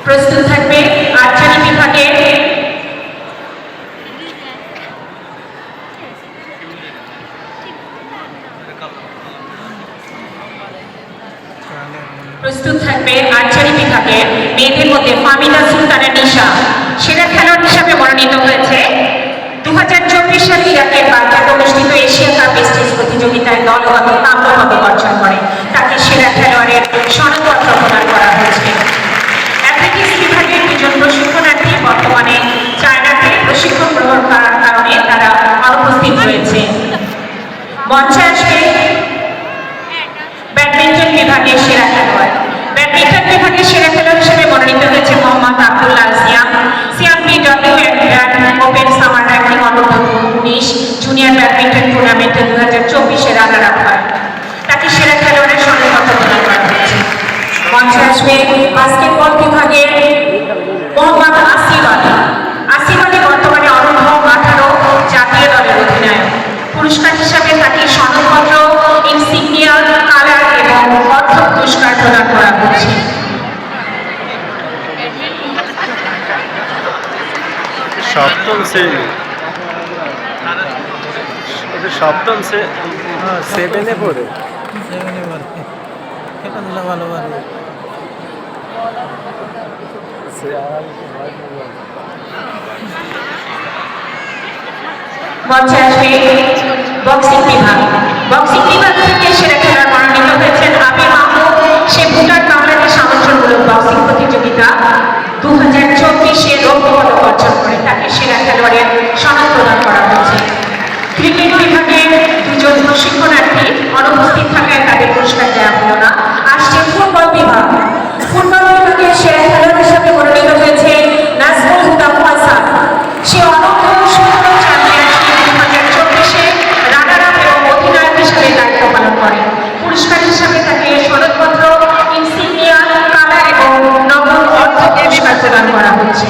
প্রস্তুত থাকবে আর্চারি বিভাগে মেয়েদের মধ্যে ফামিদা সুলতানা নিশা সেরা খেলোয়াড় হিসাবে মনোনীত হয়েছে। 2024 সালে ইরাকের বাগদাদে অনুষ্ঠিত এশিয়া কাপ টেস্ট প্রতিযোগিতায় দলগত তাম্র পদক অর্জন করে তাকে সেরা খেলোয়াড়ের সনদপত্র প্রদান করা হয়েছে। অ্যাথলেটিক্স বিভাগের দুজন প্রশিক্ষণার্থী বর্তমানে চায়নাতে প্রশিক্ষণ গ্রহণ করার কারণে তারা অনুপস্থিত রয়েছে। মঞ্চে আসবে ব্যাডমিন্টন বিভাগের সেরা খেলোয়াড়। ব্যাডমিন্টন বিভাগের সেরা খেলোয়াড় হিসেবে মনোনীত হয়েছে মোহাম্মদ আব্দুল্লাহ সিয়াম বিডব্লিউ ওপেন সামার র্যাঙ্কিং অনূর্ধ্ব 19 জুনিয়র ব্যাডমিন্টন টুর্নামেন্টে 2024 রানার আপ হয়। তাকে সেরা খেলোয়াড়ের সনদপত্র প্রদান করা হয়েছে। মঞ্চে আসবে বাস্কেটবল বিভাগের মোহাম্মদ আসিফ আলী বর্তমানে অনূর্ধ্ব 18 জাতীয় দলের অধিনায়ক। পুরস্কার হিসাবে তাকে সনদপত্র, ইনসিগনিয়া, কালার এবং অর্থ পুরস্কার প্রদান করা হচ্ছে। সপ্তম সেভেনে পড়ে ভালো মঞ্চে আসবে বক্সিং বিভাগ থেকে সেরা খেলোয়াড় মনোনীত হয়েছেন আবি মাহমুদ। সে ভুটান বাংলাদেশ আমন্ত্রণমূলক বক্সিং প্রতিযোগিতা 2024 রৌপ্য পদক অর্জন করে তাকে সেরা খেলোয়াড়ের সনদ প্রদান করা হয়েছে। ক্রিকেট বিভাগে দুজন প্রশিক্ষণার্থী অনুপস্থিত থাকায় তাদের পুরস্কার দেওয়া হলো না। আসছে ফুটবল বিভাগে সেরা খেলোয়াড় হিসাবে মনোনীত হয়েছে নাজমুল হুদা ফয়সাল। সে অনূর্ধ্ব 16 চ্যাম্পিয়নশিপ 2024 রানার আপ এবং অধিনায়ক হিসাবে দায়িত্ব পালন করে। পুরস্কার হিসাবে তাকে সনদপত্র, ইনসিগনিয়া, কালার এবং নগদ অর্থ পুরস্কার প্রদান করা হচ্ছে।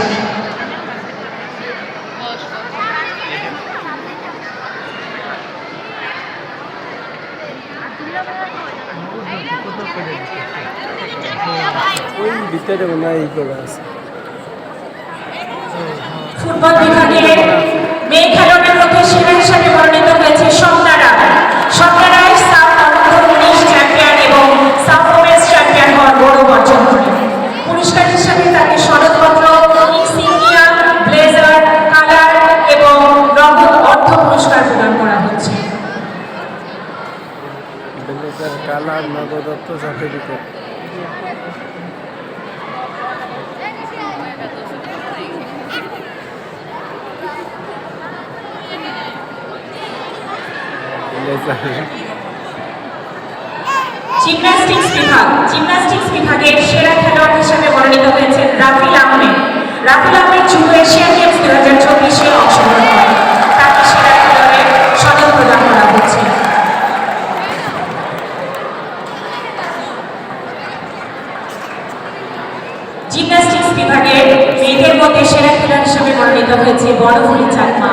ওই ভিতরে মনে হয় করে আছে। ফুটবল বিভাগে মেয়ে খেলোয়াড়ের মধ্যে সেরা হিসাবে মনোনীত হয়েছে স্বপ্না রায় সাউথ অনূর্ধ্ব 19 চ্যাম্পিয়ন এবং সাউথ ওমেন্স চ্যাম্পিয়ন হওয়ার গৌরব অর্জন করে। পুরস্কার হিসাবে তাকে সনদপত্র, ইনসিগনিয়া, ব্লেজার, কালার এবং নগদ অর্থ পুরস্কার প্রদান করা হচ্ছে। ব্লেজার, কালার, নগদ অর্থ সার্টিফিকেট। জিমন্যাস্টিক্স বিভাগের সেরা খেলোয়াড় হিসেবে মনোনীত হয়েছেন Rafil Ahmed judo Asian games 2024 অংশগ্রহণ করেন। তাকে সেরা খেলোয়াড়ের সনদ প্রদান করা হচ্ছে। জিমন্যাস্টিক্স বিভাগের মেয়েদের মধ্যে সেরা খেলোয়াড় হিসেবে মনোনীত হয়েছে বনফুলি চাকমা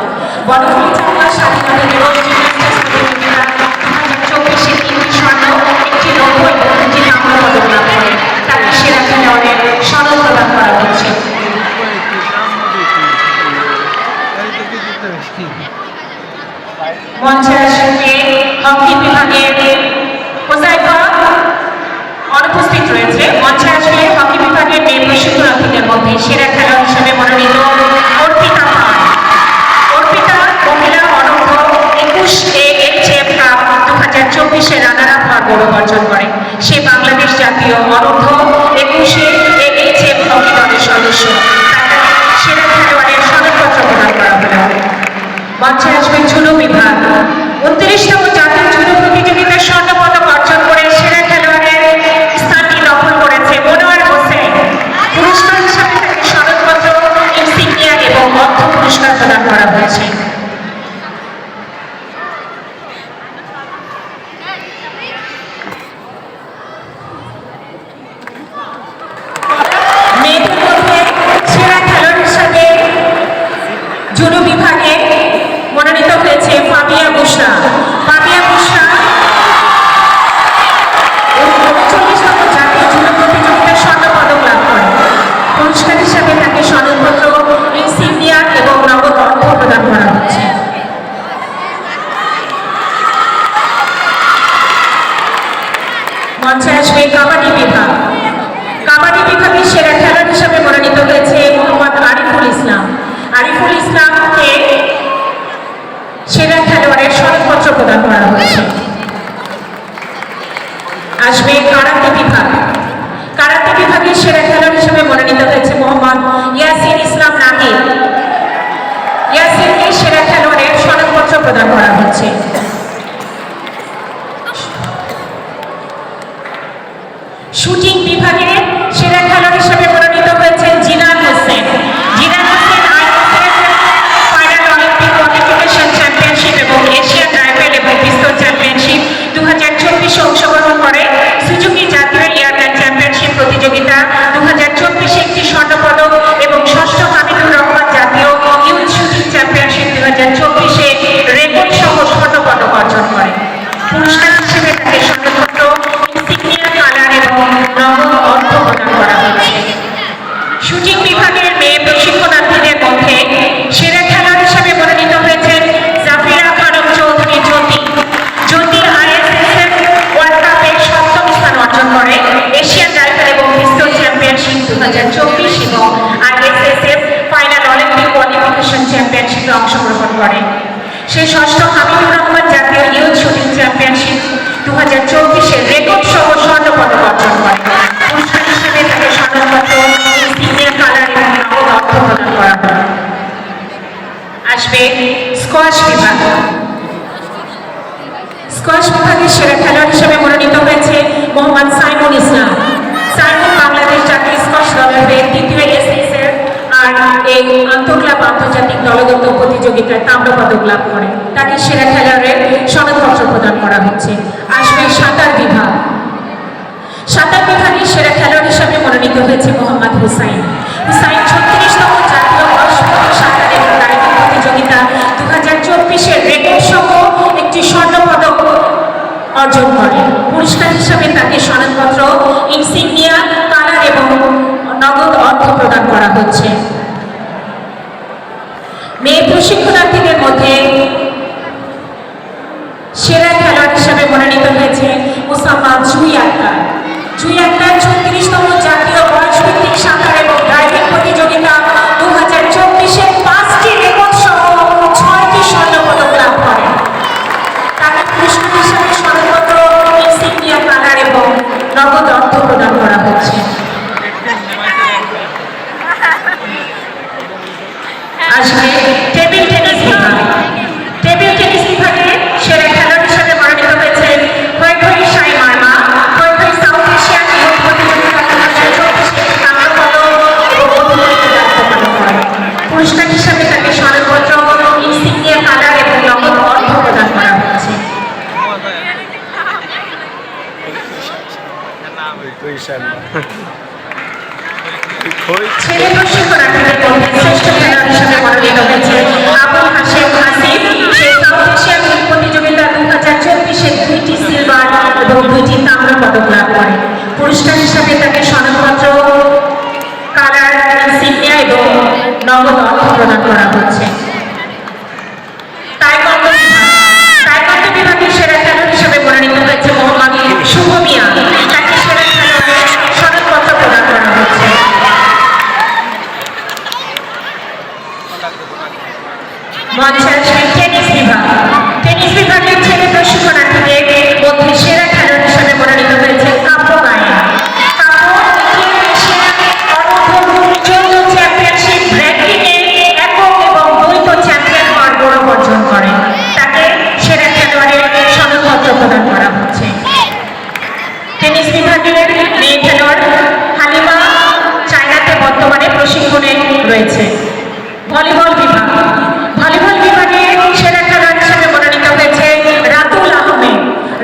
স্বাধীনতা দিবস জিমন্যাস্টিক্স প্রতিযোগিতা 2024 3টি স্বর্ণ, 1টি রৌপ্য এবং 2টি তাম্র পদক লাভ করেন। তাকে সেরা খেলোয়াড়ের সনদ প্রদান করা হচ্ছে। মঞ্চে আসবে হকি বিভাগের হোজাইফা অনুপস্থিত রয়েছে। মঞ্চে আসবে হকি বিভাগের মেয়ে প্রশিক্ষণার্থীদের মধ্যে সেরা খেলোয়াড় হিসেবে মনোনীত অর্পিতা মহিলা অনূর্ধ্ব 21 AHF কাপ 2024 রানার আপ হওয়ার গৌরব অর্জন করে। সে বাংলাদেশ জাতীয় অনূর্ধ্ব 21 AHF হকি দলের সদস্য। তাকে সেরা খেলোয়াড়ের সনদপত্র প্রদান করা হলো। মঞ্চে আসবে জুডো বিভাগ। 29তম জাতীয় জুডো প্রতিযোগিতার স্বর্ণ পদক অর্জন করে সেরা খেলোয়াড়ের স্থানটি দখল করেছে মনোয়ার হোসেন। পুরস্কার হিসাবে তাকে সনদপত্র, ইনসিগনিয়া এবং অর্থ পুরস্কার প্রদান করা হয়েছে। মেয়েদের মধ্যে সেরা খেলোয়াড় হিসাবে জুডো বিভাগে মনোনীত হয়েছে ফাবিয়া বুশরা কাবাডি বিভাগে সেরা খেলোয়াড় হিসেবে মনোনীত হয়েছে মোহাম্মদ আরিফুল ইসলাম। আরিফুল ইসলামকে সেরা খেলোয়াড়ের সনদপত্র প্রদান করা হয়েছে। আসবে কারাতে বিভাগ। কারাতে বিভাগের সেরা খেলোয়াড় হিসেবে মনোনীত হয়েছে মোহাম্মদ ইয়াসির ইসলাম নাহিদ। ইয়াসিরকে সেরা খেলোয়াড়ের সনদপত্র প্রদান করা হচ্ছে। শুটিং বিভাগে সেরা খেলোয়াড় হিসেবে মনোনীত হয়েছেন Jinan Hossain. Jinan Hossain final Olympic qualification championship এবং এশিয়ান রাইফেল এবং পিস্তল চ্যাম্পিয়নশিপ 2024 অংশগ্রহণ করে। সুজুকি জাতীয় এয়ারলাইন চ্যাম্পিয়নশিপ প্রতিযোগিতা 2024 একটি স্বর্ণপদক এবং ষষ্ঠ হামিদুর রহমান জাতীয় ইউথ শুটিং চ্যাম্পিয়নশিপ 2024 রেকর্ড সহ স্বর্ণপদক অর্জন করে। পুরস্কার হিসেবে তাকে স্বর্ণপত্র, ইনসিগনিয়া কালার এবং নগদ অর্থ প্রদান করা হয়েছে। শুটিং বিভাগের মেয়ে প্রশিক্ষণার্থীদের মধ্যে সেরা খেলোয়াড় হিসেবে মনোনীত হয়েছেন জাফিরা খানম চৌধুরী জ্যোতি। জ্যোতি আইএসএসএফ ওয়ার্ল্ড কাপে সপ্তম স্থান অর্জন করে। এশিয়ান রাইফেল এবং পিস্তল চ্যাম্পিয়নশিপ 2024 এবং আইএসএসএফ ফাইনাল অলিম্পিক কোয়ালিফিকেশন চ্যাম্পিয়নশিপে অংশগ্রহণ করে। সে ষষ্ঠ হামিদুর রহমান জাতীয় ইউথ শুটিং চ্যাম্পিয়নশিপ 2024 রেকর্ড সহ স্বর্ণপদক অর্জন করে। পুরস্কার হিসেবে তাকে স্বর্ণপত্র, ইনসিগনিয়া কালার এবং নগদ অর্থ প্রদান করা হয়। আসবে স্কোয়াশ বিভাগ। স্কোয়াশ বিভাগের সেরা খেলোয়াড় হিসেবে মনোনীত হয়েছে মোহাম্মদ সাইমুল ইসলাম। সাইমুল বাংলাদেশ জাতীয় স্কোয়াশ দলের হয়ে দ্বিতীয় এসএসএর আর এই আন্তঃক্লাব আন্তর্জাতিক দলগত প্রতিযোগিতায় তাম্রপদক লাভ করে। তাকে সেরা খেলোয়াড়ের সনদপত্র প্রদান করা হচ্ছে। আসবে সাঁতার বিভাগ। সাঁতার বিভাগের সেরা খেলোয়াড় হিসেবে মনোনীত হয়েছে মোহাম্মদ হুসাইন। হুসাইন 36তম জাতীয় অলিম্পিক সাঁতার এবং ডাইভিং প্রতিযোগিতা 2024 রেকর্ড সহ একটি স্বর্ণপদক অর্জন করে। পুরস্কার হিসেবে তাকে সনদপত্র, ইনসিগনিয়া কালার এবং নগদ অর্থ প্রদান করা হচ্ছে। মেয়ে প্রশিক্ষণার্থীদের মধ্যে সেরা খেলোয়াড় হিসেবে মনোনীত হয়েছে মুসাম্মা জুই আক্তার। জুই আক্তার 36তম জাতীয় বয়সভিত্তিক সাঁতার এবং ডাইভিং প্রতিযোগিতা 2024 5টি রেকর্ড সহ 6টি স্বর্ণপদক লাভ করে। তাকে পুরস্কার হিসেবে সনদপত্র, ইনসিগনিয়া কালার এবং নগদ অর্থ প্রদান করা হচ্ছে। আসবে টেবিল টেনিস বিভাগ। টেবিল টেনিস বিভাগে সেরা খেলোয়াড় হিসেবে মনোনীত হয়েছে হৈখৈ সাই মার্মা। হৈখৈ সাউথ এশিয়ান ইউথ প্রতিযোগিতা 2024 তাম্রপদক এবং অধিনায়কের দায়িত্ব পালন করে। পুরস্কার হিসেবে তাকে সনদপত্র, ইনসিগনিয়া কালার এবং নগদ অর্থ প্রদান করা হচ্ছে। ছেলে প্রশিক্ষণার্থীদের মধ্যে শ্রেষ্ঠ খেলোয়াড় হিসেবে মনোনীত হয়েছে আবুল হাশেম হাসিব। সে সাউথ এশিয়ান ইউথ প্রতিযোগিতা 2024 2টি সিলভার এবং 2টি তাম্রপদক লাভ করে। পুরস্কার হিসেবে তাকে সনদপত্র, কালার, ইনসিগনিয়া এবং নগদ অর্থ প্রদান করা হচ্ছে। তাইকোয়ান্ডো বিভাগ। তাইকোয়ান্ডো বিভাগের সেরা খেলোয়াড় হিসেবে মনোনীত হয়েছে মোহাম্মদ শুভ মিয়া। তাকে সেরা খেলোয়াড়ের সনদপত্র প্রদান করা হচ্ছে। মঞ্চে আসবে টেনিস বিভাগ। টেনিস বিভাগের ছেলে প্রশিক্ষণার্থীদের মধ্যে সেরা খেলোয়াড় হিসেবে মনোনীত হয়েছে কাব্য গায়েন। চ্যাম্পিয়নশিপ র্যাঙ্কিংয়ে একক এবং দ্বৈত চ্যাম্পিয়ন হওয়ার গৌরব অর্জন করে। তাকে সেরা খেলোয়াড়ের সনদপত্র প্রদান করা হচ্ছে। টেনিস বিভাগের মেয়ে খেলোয়াড় হালিমা চায়নাতে বর্তমানে প্রশিক্ষণে রয়েছে। ভলিবল বিভাগ। ভলিবল বিভাগে সেরা খেলোয়াড় হিসেবে মনোনীত হয়েছে Ratul Ahmed.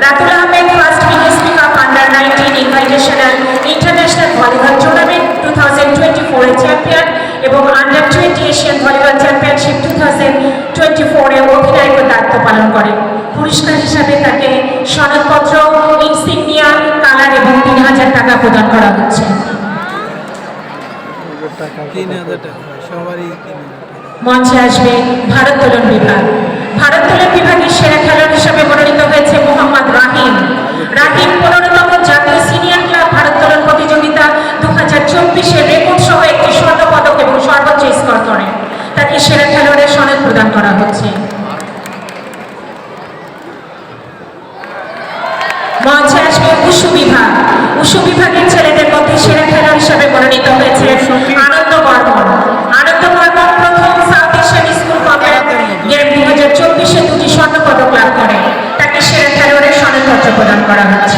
Ratul Ahmed first BSP cup under 19 invitational international volleyball tournament 2024 এর চ্যাম্পিয়ন এবং আন্ডার 20 এশিয়ান ভলিবল চ্যাম্পিয়নশিপ 2024 এ অধিনায়কের দায়িত্ব পালন করে। পুরস্কার হিসাবে তাকে সনদপত্র, ইনসিগনিয়া কালার এবং 3000 টাকা প্রদান করা হচ্ছে। 3000 টাকা সবারই। মঞ্চে আসবে ভারোত্তোলন বিভাগ। ভারোত্তোলন বিভাগের সেরা খেলোয়াড় হিসেবে মনোনীত হয়েছে মোহাম্মদ রাহিম। রাহিম 15তম জাতীয় সিনিয়র ক্লাব ভারোত্তোলন প্রতিযোগিতা 2024 সনদ প্রদান করা হচ্ছে। মঞ্চে আসবে উশু বিভাগ। উশু বিভাগের ছেলেদের মধ্যে সেরা খেলোয়াড় হিসেবে মনোনীত হয়েছে আনন্দ বর্মন। আনন্দ বর্মন প্রথম South Asian school combat game 2024-এ 2টি স্বর্ণ পদক লাভ করে। তাকে সেরা খেলোয়াড়ের সনদপত্র প্রদান করা হচ্ছে।